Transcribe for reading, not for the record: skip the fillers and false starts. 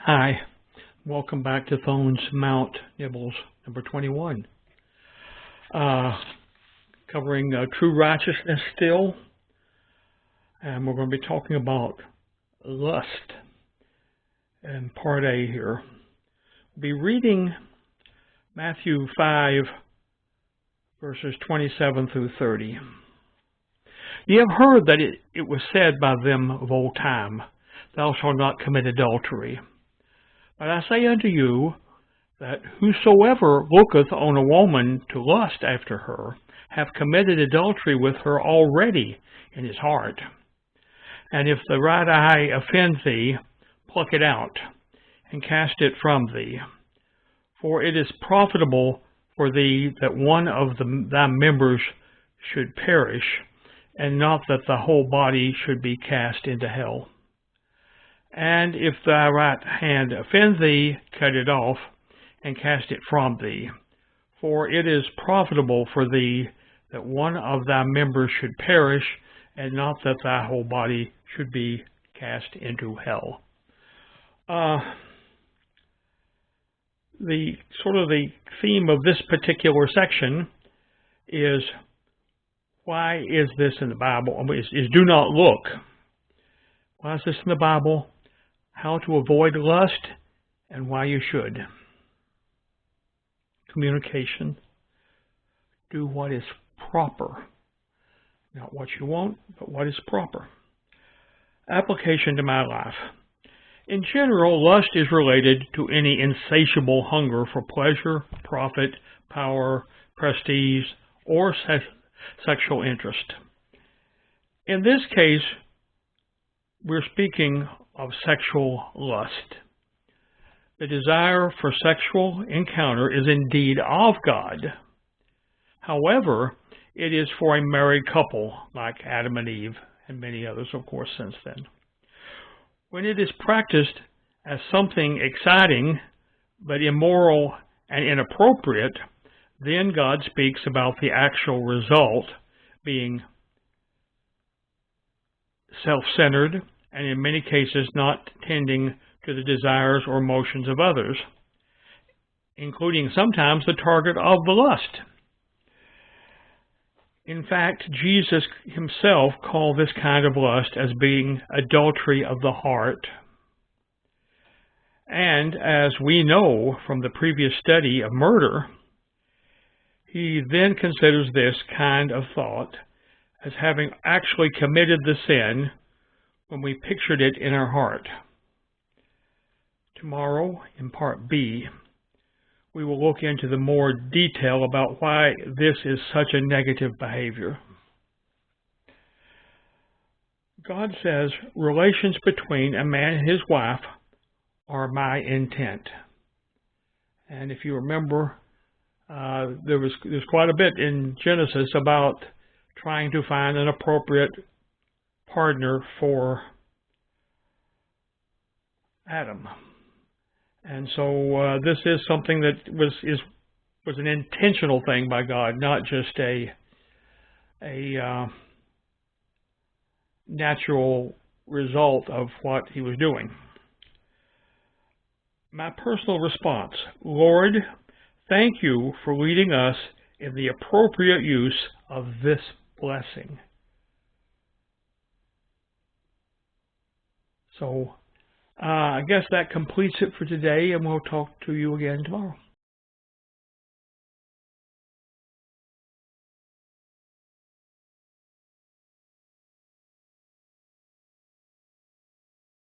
Hi, welcome back to Thone's Mount Nibbles number 21. Covering true righteousness still, and we're going to be talking about lust in part A here. We'll be reading Matthew 5, verses 27 through 30. Ye have heard that it was said by them of old time, Thou shalt not commit adultery. But I say unto you, that whosoever looketh on a woman to lust after her, hath committed adultery with her already in his heart. And if the right eye offend thee, pluck it out, and cast it from thee. For it is profitable for thee that one of thy members should perish, and not that the whole body should be cast into hell. And if thy right hand offend thee, cut it off, and cast it from thee. For it is profitable for thee that one of thy members should perish, and not that thy whole body should be cast into hell. The theme of this particular section is, why is this in the Bible? Is do not look. Why is this in the Bible? How to avoid lust, and why you should. Communication. Do what is proper. Not what you want, but what is proper. Application to my life. In general, lust is related to any insatiable hunger for pleasure, profit, power, prestige, or sexual interest. In this case, we're speaking of sexual lust. The desire for sexual encounter is indeed of God. However, it is for a married couple like Adam and Eve, and many others, of course, since then. When it is practiced as something exciting, but immoral and inappropriate, then God speaks about the actual result being self-centered, and in many cases not tending to the desires or emotions of others, including sometimes the target of the lust. In fact, Jesus himself called this kind of lust as being adultery of the heart. And as we know from the previous study of murder, he then considers this kind of thought as having actually committed the sin when we pictured it in our heart. Tomorrow, in part B, we will look into the more detail about why this is such a negative behavior. God says relations between a man and his wife are my intent. And if you remember, there's quite a bit in Genesis about trying to find an appropriate partner for Adam. And so this is something that was an intentional thing by God, not just a natural result of what he was doing. My personal response: Lord, thank you for leading us in the appropriate use of this blessing. So I guess that completes it for today, and we'll talk to you again tomorrow.